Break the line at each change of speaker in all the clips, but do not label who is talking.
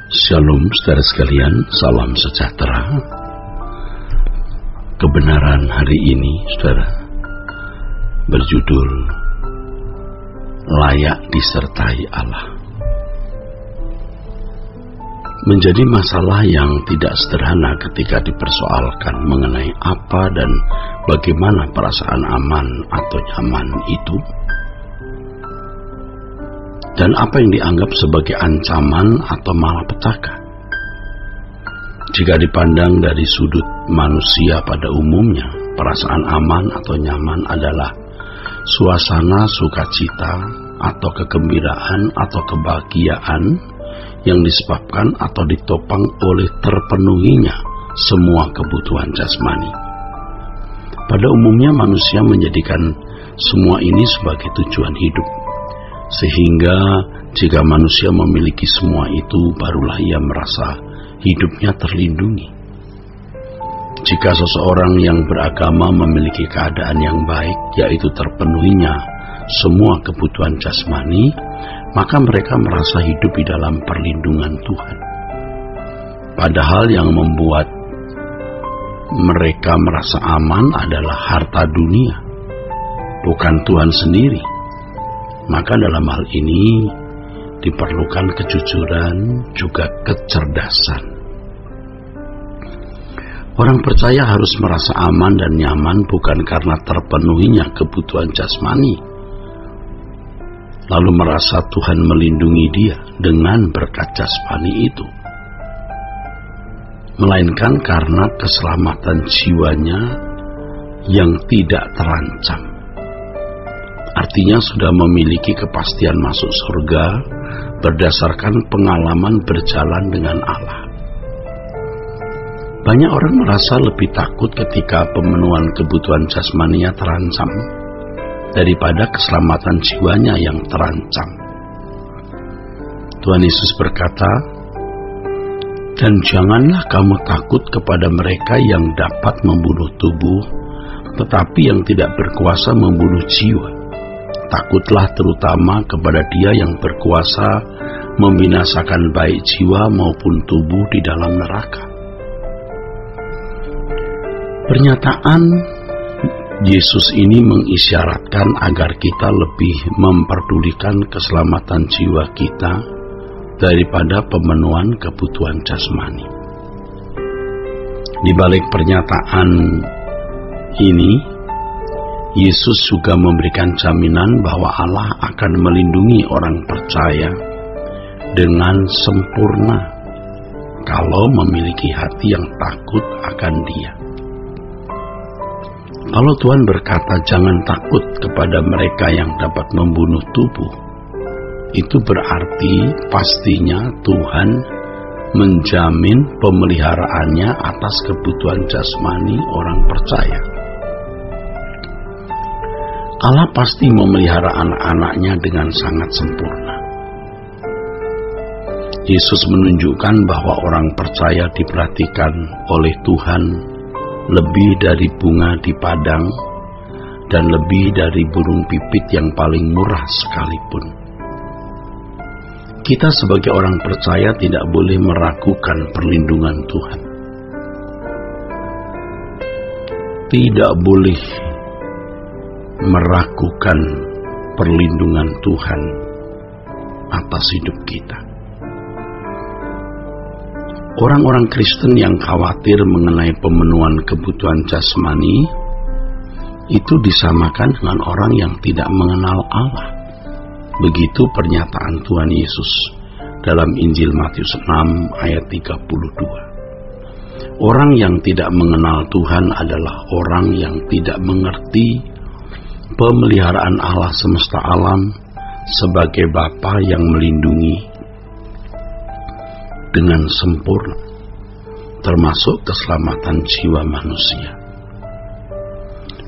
Shalom saudara sekalian, salam sejahtera. Kebenaran hari ini, saudara, berjudul Layak Disertai Allah. Menjadi masalah yang tidak sederhana ketika dipersoalkan mengenai apa dan bagaimana perasaan aman atau nyaman itu, dan apa yang dianggap sebagai ancaman atau malapetaka. Jika dipandang dari sudut manusia pada umumnya, perasaan aman atau nyaman adalah suasana sukacita atau kegembiraan atau kebahagiaan yang disebabkan atau ditopang oleh terpenuhinya semua kebutuhan jasmani. Pada umumnya manusia menjadikan semua ini sebagai tujuan hidup, sehingga jika manusia memiliki semua itu, barulah ia merasa hidupnya terlindungi. Jika seseorang yang beragama memiliki keadaan yang baik, yaitu terpenuhinya semua kebutuhan jasmani, maka mereka merasa hidup di dalam perlindungan Tuhan. Padahal yang membuat mereka merasa aman adalah harta dunia, bukan Tuhan sendiri. Maka dalam hal ini diperlukan kejujuran juga kecerdasan. Orang percaya harus merasa aman dan nyaman bukan karena terpenuhinya kebutuhan jasmani, lalu merasa Tuhan melindungi dia dengan berkat jasmani itu, melainkan karena keselamatan jiwanya yang tidak terancam. Artinya sudah memiliki kepastian masuk surga berdasarkan pengalaman berjalan dengan Allah. Banyak orang merasa lebih takut ketika pemenuhan kebutuhan jasmaninya terancam daripada keselamatan jiwanya yang terancam. Tuhan Yesus berkata, "Dan janganlah kamu takut kepada mereka yang dapat membunuh tubuh, tetapi yang tidak berkuasa membunuh jiwa. Takutlah terutama kepada Dia yang berkuasa membinasakan baik jiwa maupun tubuh di dalam neraka." Pernyataan Yesus ini mengisyaratkan agar kita lebih memperdulikan keselamatan jiwa kita daripada pemenuhan kebutuhan jasmani. Di balik pernyataan ini, Yesus juga memberikan jaminan bahwa Allah akan melindungi orang percaya dengan sempurna kalau memiliki hati yang takut akan Dia. Kalau Tuhan berkata jangan takut kepada mereka yang dapat membunuh tubuh, itu berarti pastinya Tuhan menjamin pemeliharaannya atas kebutuhan jasmani orang percaya. Allah pasti memelihara anak-anaknya dengan sangat sempurna. Yesus menunjukkan bahwa orang percaya diperhatikan oleh Tuhan lebih dari bunga di padang dan lebih dari burung pipit yang paling murah sekalipun. Kita sebagai orang percaya tidak boleh meragukan perlindungan Tuhan. Tidak boleh meragukan perlindungan Tuhan atas hidup kita. Orang-orang Kristen yang khawatir mengenai pemenuhan kebutuhan jasmani itu disamakan dengan orang yang tidak mengenal Allah. Begitu pernyataan Tuhan Yesus dalam Injil Matius 6 ayat 32. Orang yang tidak mengenal Tuhan adalah orang yang tidak mengerti pemeliharaan Allah semesta alam sebagai Bapa yang melindungi dengan sempurna, termasuk keselamatan jiwa manusia.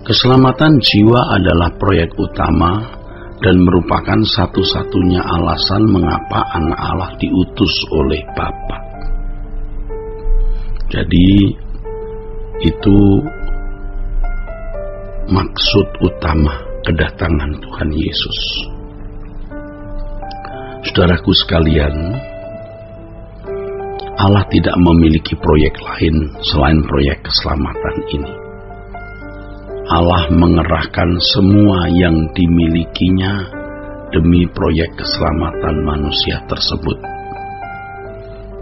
Keselamatan jiwa adalah proyek utama dan merupakan satu-satunya alasan mengapa anak Allah diutus oleh Bapa. Jadi itu maksud utama kedatangan Tuhan Yesus. Saudaraku sekalian, Allah tidak memiliki proyek lain selain proyek keselamatan ini. Allah mengerahkan semua yang dimilikinya demi proyek keselamatan manusia tersebut.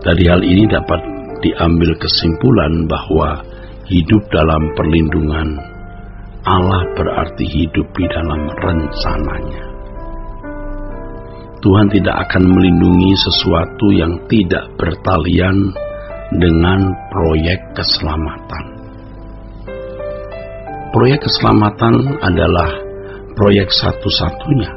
Dari hal ini dapat diambil kesimpulan bahwa hidup dalam perlindungan Allah berarti hidup di dalam rencananya. Tuhan tidak akan melindungi sesuatu yang tidak bertalian dengan proyek keselamatan. Proyek keselamatan adalah proyek satu-satunya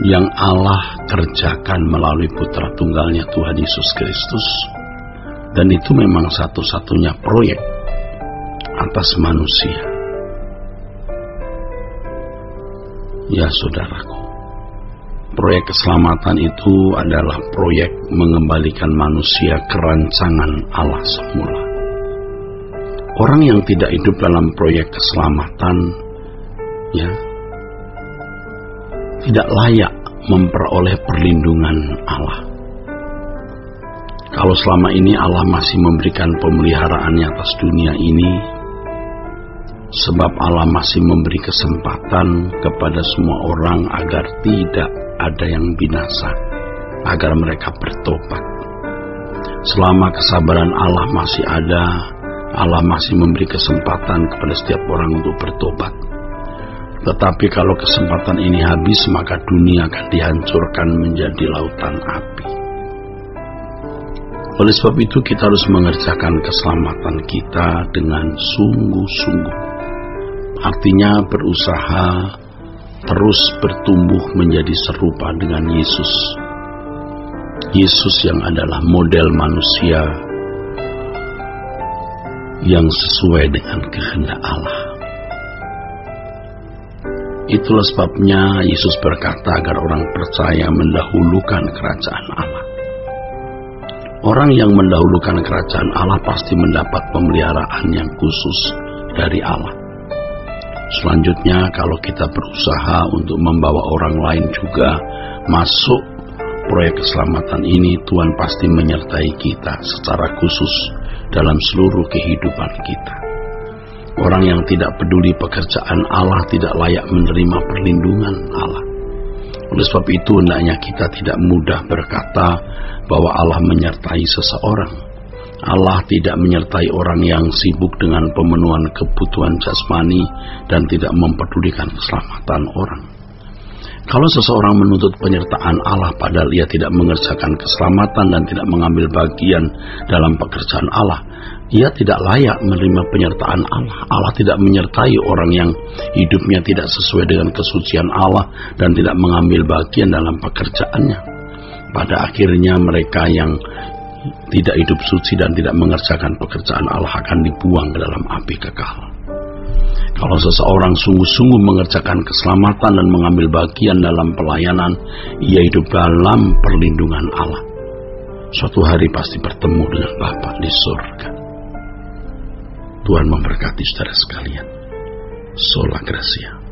yang Allah kerjakan melalui Putra Tunggalnya Tuhan Yesus Kristus, dan itu memang satu-satunya proyek atas manusia. Ya saudaraku, proyek keselamatan itu adalah proyek mengembalikan manusia ke rancangan Allah semula. Orang yang tidak hidup dalam proyek keselamatan, ya, tidak layak memperoleh perlindungan Allah. Kalau selama ini Allah masih memberikan pemeliharaannya atas dunia ini, sebab Allah masih memberi kesempatan kepada semua orang agar tidak ada yang binasa, agar mereka bertobat. Selama kesabaran Allah masih ada, Allah masih memberi kesempatan kepada setiap orang untuk bertobat. Tetapi kalau kesempatan ini habis, maka dunia akan dihancurkan menjadi lautan api. Oleh sebab itu kita harus mengerjakan keselamatan kita dengan sungguh-sungguh. Artinya berusaha terus bertumbuh menjadi serupa dengan Yesus. Yesus yang adalah model manusia yang sesuai dengan kehendak Allah. Itulah sebabnya Yesus berkata agar orang percaya mendahulukan kerajaan Allah. Orang yang mendahulukan kerajaan Allah pasti mendapat pemeliharaan yang khusus dari Allah. Selanjutnya, kalau kita berusaha untuk membawa orang lain juga masuk proyek keselamatan ini, Tuhan pasti menyertai kita secara khusus dalam seluruh kehidupan kita. Orang yang tidak peduli pekerjaan Allah tidak layak menerima perlindungan Allah. Oleh sebab itu, hendaknya kita tidak mudah berkata bahwa Allah menyertai seseorang. Allah tidak menyertai orang yang sibuk dengan pemenuhan kebutuhan jasmani dan tidak mempedulikan keselamatan orang. Kalau seseorang menuntut penyertaan Allah padahal ia tidak mengerjakan keselamatan dan tidak mengambil bagian dalam pekerjaan Allah, ia tidak layak menerima penyertaan Allah. Allah tidak menyertai orang yang hidupnya tidak sesuai dengan kesucian Allah dan tidak mengambil bagian dalam pekerjaannya. Pada akhirnya mereka yang tidak hidup suci dan tidak mengerjakan pekerjaan Allah akan dibuang ke dalam api kekal. Kalau seseorang sungguh-sungguh mengerjakan keselamatan dan mengambil bagian dalam pelayanan, ia hidup dalam perlindungan Allah. Suatu hari pasti bertemu dengan Bapa di surga. Tuhan memberkati saudara sekalian. Sola Gracia.